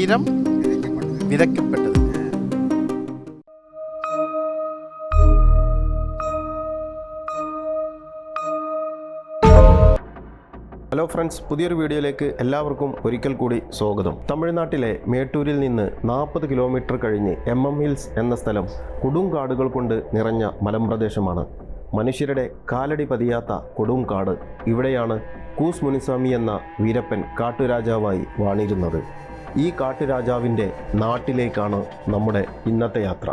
വീരം വിതയ്ക്കപ്പെട്ടത്. Hello friends, പുതിയൊരു വീഡിയോയിലേക്ക് എല്ലാവർക്കും ഒരിക്കൽ കൂടി സ്വാഗതം. തമിഴ്നാട്ടിലെ മേട്ടൂരിൽ നിന്ന് 40 കിലോമീറ്റർ കഴിഞ്ഞ് MM ഹിൽസ് എന്ന സ്ഥലം കൊടുങ്കാടുകൾ കൊണ്ട് നിറഞ്ഞ മലമ്പ്രദേശമാണ്. മനുഷ്യരുടെ കാലടി പതിയാത്ത കൊടുങ്കാട്. ഇവിടെയാണ് കൂസ് മുനിസ്വാമി എന്ന വീരപ്പൻ കാട്ടുരാജാവായി വാണിരുന്നത്. ഈ കാട്ടുരാജാവിൻ്റെ നാട്ടിലേക്കാണ് നമ്മുടെ ഇന്നത്തെ യാത്ര.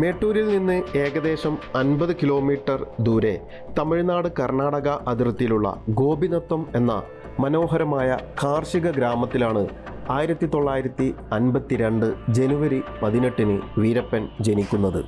മേട്ടൂരിൽ നിന്ന് ഏകദേശം 50 കിലോമീറ്റർ ദൂരെ തമിഴ്നാട് കർണാടക അതിർത്തിയിലുള്ള ഗോപിനത്തം എന്ന മനോഹരമായ കാർഷിക ഗ്രാമത്തിലാണ് 1952 ജനുവരി 18 വീരപ്പൻ ജനിക്കുന്നത്.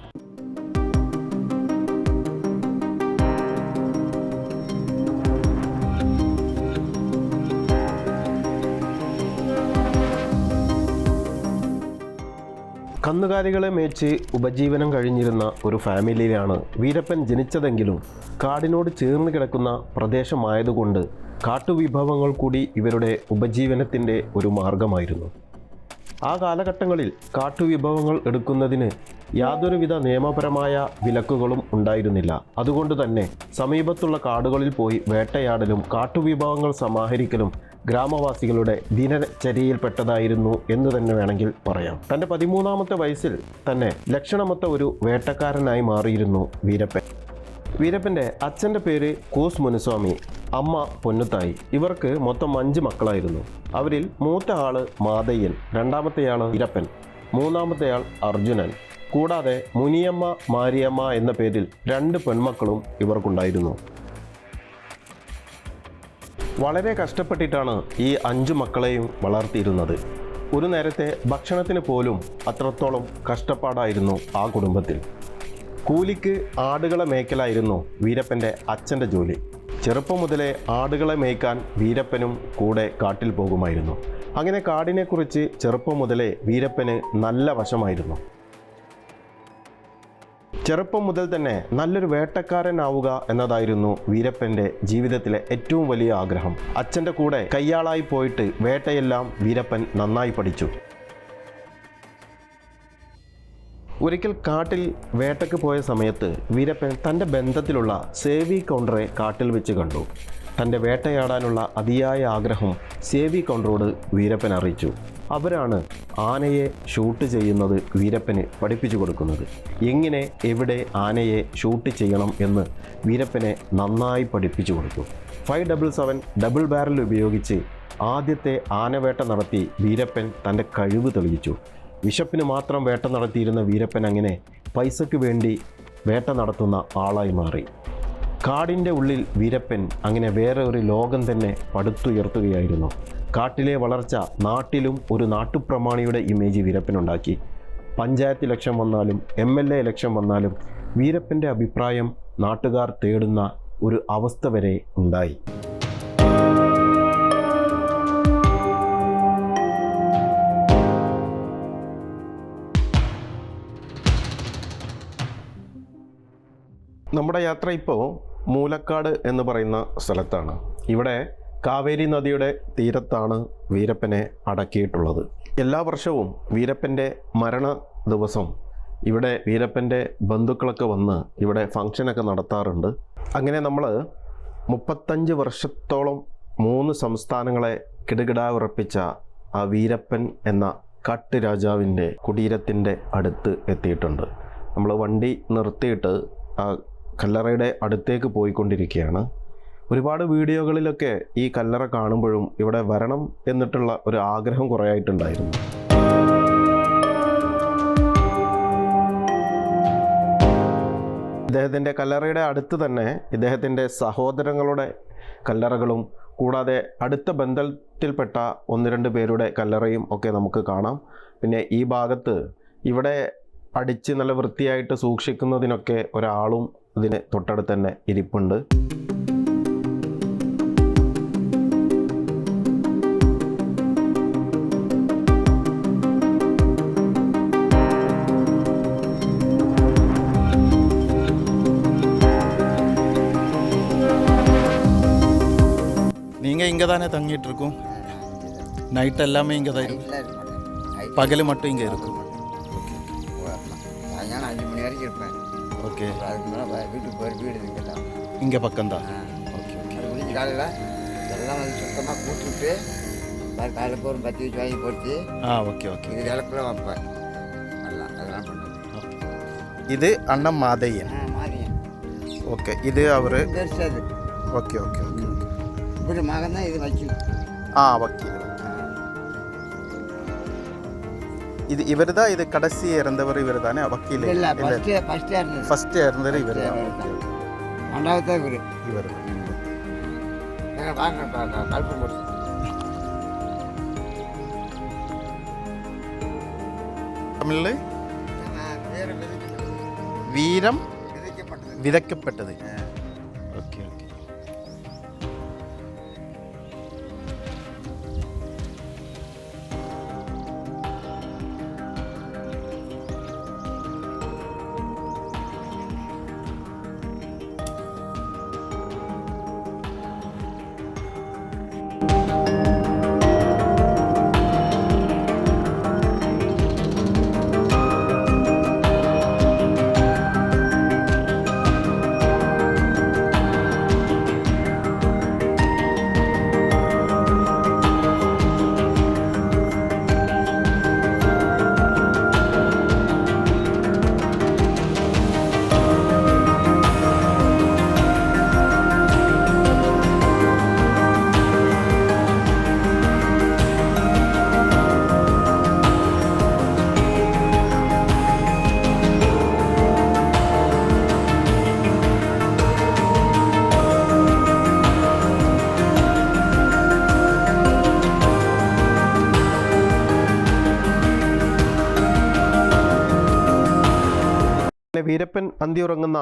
കന്നുകാലികളെ മേച്ച് ഉപജീവനം കഴിഞ്ഞിരുന്ന ഒരു ഫാമിലിയിലാണ് വീരപ്പൻ ജനിച്ചതെങ്കിലും കാടിനോട് ചേർന്ന് കിടക്കുന്ന പ്രദേശമായതുകൊണ്ട് കാട്ടുവിഭവങ്ങൾ കൂടി ഇവരുടെ ഉപജീവനത്തിൻ്റെ ഒരു മാർഗമായിരുന്നു. ആ കാലഘട്ടങ്ങളിൽ കാട്ടുവിഭവങ്ങൾ എടുക്കുന്നതിന് യാതൊരുവിധ നിയമപരമായ വിലക്കുകളും ഉണ്ടായിരുന്നില്ല. അതുകൊണ്ട് തന്നെ സമീപത്തുള്ള കാടുകളിൽ പോയി വേട്ടയാടലും കാട്ടുവിഭവങ്ങൾ സമാഹരിക്കലും ഗ്രാമവാസികളുടെ ദിനചര്യയിൽപ്പെട്ടതായിരുന്നു എന്ന് തന്നെ വേണമെങ്കിൽ പറയാം. തൻ്റെ 13ാമത്തെ വയസ്സിൽ തന്നെ ലക്ഷണമൊത്ത ഒരു വേട്ടക്കാരനായി മാറിയിരുന്നു വീരപ്പൻ. വീരപ്പൻ്റെ അച്ഛൻ്റെ പേര് കൂസ് മുനിസ്വാമി, അമ്മ പൊന്നുത്തായി. ഇവർക്ക് മൊത്തം 5 മക്കളായിരുന്നു. അവരിൽ മൂത്ത ആള് മാതയ്യൻ, രണ്ടാമത്തെയാൾ വീരപ്പൻ, മൂന്നാമത്തെയാൾ അർജുനൻ. കൂടാതെ മുനിയമ്മ, മാരിയമ്മ എന്ന പേരിൽ 2 പെൺമക്കളും ഇവർക്കുണ്ടായിരുന്നു. വളരെ കഷ്ടപ്പെട്ടിട്ടാണ് ഈ 5 മക്കളെയും വളർത്തിയിരുന്നത്. ഒരു നേരത്തെ ഭക്ഷണത്തിന് പോലും അത്രത്തോളം കഷ്ടപ്പാടായിരുന്നു ആ കുടുംബത്തിൽ. കൂലിക്ക് ആടുകളെ മേയ്ക്കലായിരുന്നു വീരപ്പൻ്റെ അച്ഛൻ്റെ ജോലി. ചെറുപ്പം മുതലേ ആടുകളെ മേയ്ക്കാൻ വീരപ്പനും കൂടെ കാട്ടിൽ പോകുമായിരുന്നു. അങ്ങനെ കാടിനെക്കുറിച്ച് ചെറുപ്പം മുതലേ വീരപ്പന് നല്ല വശമായിരുന്നു. ചെറുപ്പം മുതൽ തന്നെ നല്ലൊരു വേട്ടക്കാരനാവുക എന്നതായിരുന്നു വീരപ്പൻ്റെ ജീവിതത്തിലെ ഏറ്റവും വലിയ ആഗ്രഹം. അച്ഛൻ്റെ കൂടെ കയ്യാളായി പോയിട്ട് വേട്ടയെല്ലാം വീരപ്പൻ നന്നായി പഠിച്ചു. ഒരിക്കൽ കാട്ടിൽ വേട്ടയ്ക്ക് പോയ സമയത്ത് വീരപ്പൻ തൻ്റെ ബന്ധത്തിലുള്ള സേവി കൗണ്ടറെ കാട്ടിൽ വെച്ച് കണ്ടു. തൻ്റെ വേട്ടയാടാനുള്ള അതിയായ ആഗ്രഹം സേവി കൗണ്ടറോട് വീരപ്പൻ അറിയിച്ചു. അവരാണ് ആനയെ ഷൂട്ട് ചെയ്യുന്നത് വീരപ്പന് പഠിപ്പിച്ചു കൊടുക്കുന്നത്. എങ്ങനെ, എവിടെ ആനയെ ഷൂട്ട് ചെയ്യണം എന്ന് വീരപ്പനെ നന്നായി പഠിപ്പിച്ചു കൊടുത്തു. 577 ഡബിൾ ബാരൽ ഉപയോഗിച്ച് ആദ്യത്തെ ആനവേട്ട നടത്തി വീരപ്പൻ തൻ്റെ കഴിവ് തെളിയിച്ചു. വിശപ്പിന് മാത്രം വേട്ട നടത്തിയിരുന്ന വീരപ്പൻ അങ്ങനെ പൈസയ്ക്ക് വേണ്ടി വേട്ട നടത്തുന്ന ആളായി മാറി. കാടിൻ്റെ ഉള്ളിൽ വീരപ്പൻ അങ്ങനെ വേറെ ഒരു ലോകം തന്നെ പടുത്തുയർത്തുകയായിരുന്നു. കാട്ടിലെ വളർച്ച നാട്ടിലും ഒരു നാട്ടുപ്രമാണിയുടെ ഇമേജ് വീരപ്പനുണ്ടാക്കി. പഞ്ചായത്ത് ഇലക്ഷൻ വന്നാലും MLA ഇലക്ഷൻ വന്നാലും വീരപ്പൻ്റെ അഭിപ്രായം നാട്ടുകാർ തേടുന്ന ഒരു അവസ്ഥ വരെ ഉണ്ടായി. നമ്മുടെ യാത്ര ഇപ്പോൾ മൂലക്കാട് എന്ന് പറയുന്ന സ്ഥലത്താണ്. ഇവിടെ കാവേരി നദിയുടെ തീരത്താണ് വീരപ്പനെ അടക്കിയിട്ടുള്ളത്. എല്ലാ വർഷവും വീരപ്പൻ്റെ മരണ ദിവസം ഇവിടെ വീരപ്പൻ്റെ ബന്ധുക്കളൊക്കെ വന്ന് ഇവിടെ ഫംഗ്ഷനൊക്കെ നടത്താറുണ്ട്. അങ്ങനെ നമ്മൾ 35 വർഷത്തോളം 3 സംസ്ഥാനങ്ങളെ കിടുകിടാ ഉറപ്പിച്ച ആ വീരപ്പൻ എന്ന കാട്ടുരാജാവിൻ്റെ കുടീരത്തിൻ്റെ അടുത്ത് എത്തിയിട്ടുണ്ട്. നമ്മൾ വണ്ടി നിർത്തിയിട്ട് ആ കല്ലറയുടെ അടുത്തേക്ക് പോയിക്കൊണ്ടിരിക്കുകയാണ്. ഒരുപാട് വീഡിയോകളിലൊക്കെ ഈ കല്ലറ കാണുമ്പോഴും ഇവിടെ വരണം എന്നിട്ടുള്ള ഒരു ആഗ്രഹം കുറേ ആയിട്ടുണ്ടായിരുന്നു. ഇദ്ദേഹത്തിൻ്റെ കല്ലറയുടെ അടുത്ത് തന്നെ ഇദ്ദേഹത്തിൻ്റെ സഹോദരങ്ങളുടെ കല്ലറകളും കൂടാതെ അടുത്ത ബന്ധത്തിൽപ്പെട്ട 1-2 പേരുടെ കല്ലറയും ഒക്കെ നമുക്ക് കാണാം. പിന്നെ ഈ ഭാഗത്ത് ഇവിടെ അടിച്ച് നല്ല വൃത്തിയായിട്ട് സൂക്ഷിക്കുന്നതിനൊക്കെ ഒരാളും ഇതിന് തൊട്ടടുത്ത് തന്നെ ഇരിപ്പുണ്ട്. நீங்கள் இங்கே தானே தங்கிட்டு இருக்கோம்? நைட் எல்லாமே இங்கே தான் இருக்கும். பகல் மட்டும் இங்கே இருக்கும். சாயங்காலம் 5 மணி வரைக்கும் இருப்பேன். ஓகே. அதுக்கு மேலே வீட்டுக்கு போய் வீடு இருக்குல்ல, இங்கே பக்கம்தான். Okay okay. அது முடிஞ்சு காலையில் எல்லாம் வந்து சுத்தமாக கூட்டி விட்டு காலையில் போகிற பற்றி வச்சு வாங்கி போட்டு ஓகே ஓகே. இது விளக்குலாம் வைப்பேன். அதெல்லாம் பண்ணுவேன். இது அண்ணன் மாதையன். மாறியன். ஓகே. இது அவர். பெருசு அது. Okay okay okay okay. இப்படி மகன் தான் இது வக்கீல். வக்கீல். இது இவர் தான். இது கடைசி இறந்தவர் இவர் தானே வக்கீல்? இல்லை, ஃபஸ்ட்டு இறந்தவர் இவர் தான். ரெண்டாவது தான் இவர். கல்பம் போட்டு தமிழில் வீரம் விதைக்கப்பட்டது. Okay okay. വീരപ്പൻ അന്തിയുറങ്ങുന്ന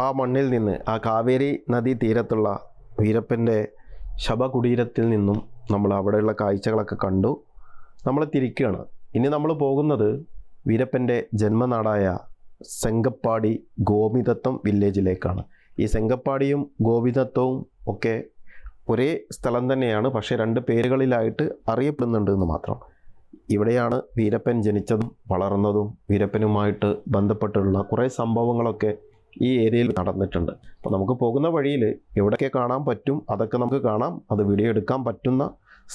ആ മണ്ണിൽ നിന്ന്, ആ കാവേരി നദീ തീരത്തുള്ള വീരപ്പൻ്റെ ശവകുടീരത്തിൽ നിന്നും നമ്മൾ അവിടെയുള്ള കാഴ്ചകളൊക്കെ കണ്ടു. നമ്മൾ തിരിക്കുകയാണ്. ഇനി നമ്മൾ പോകുന്നത് വീരപ്പൻ്റെ ജന്മനാടായ സെങ്കപ്പാടി ഗോപിതത്വം വില്ലേജിലേക്കാണ്. ഈ സെങ്കപ്പാടിയും ഗോപിതത്വവും ഒക്കെ ഒരേ സ്ഥലം തന്നെയാണ്, പക്ഷേ 2 പേരുകളിലായിട്ട് അറിയപ്പെടുന്നുണ്ട് എന്ന് മാത്രം. ഇവിടെയാണ് വീരപ്പൻ ജനിച്ചതും വളർന്നതും. വീരപ്പനുമായിട്ട് ബന്ധപ്പെട്ടുള്ള കുറേ സംഭവങ്ങളൊക്കെ ഈ ഏരിയയിൽ നടന്നിട്ടുണ്ട്. അപ്പോൾ നമുക്ക് പോകുന്ന വഴിയിൽ എവിടെയൊക്കെ കാണാൻ പറ്റും അതൊക്കെ നമുക്ക് കാണാം. അത് വീഡിയോ എടുക്കാൻ പറ്റുന്ന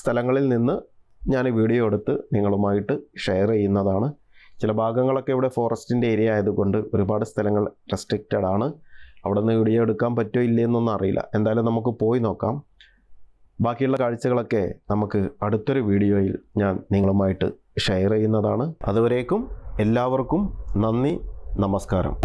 സ്ഥലങ്ങളിൽ നിന്ന് ഞാൻ വീഡിയോ എടുത്ത് നിങ്ങളുമായിട്ട് ഷെയർ ചെയ്യുന്നതാണ്. ചില ഭാഗങ്ങളൊക്കെ ഇവിടെ ഫോറസ്റ്റിൻ്റെ ഏരിയ ആയതുകൊണ്ട് ഒരുപാട് സ്ഥലങ്ങൾ റെസ്ട്രിക്റ്റഡ് ആണ്. അവിടെ നിന്ന് വീഡിയോ എടുക്കാൻ പറ്റുമോ ഇല്ലയെന്നൊന്നും അറിയില്ല. എന്തായാലും നമുക്ക് പോയി നോക്കാം. ബാക്കിയുള്ള കാഴ്ചകളൊക്കെ നമുക്ക് അടുത്തൊരു വീഡിയോയിൽ ഞാൻ നിങ്ങളുമായിട്ട് ഷെയർ ചെയ്യുന്നതാണ്. അതുവരേക്കും എല്ലാവർക്കും നന്ദി, നമസ്കാരം.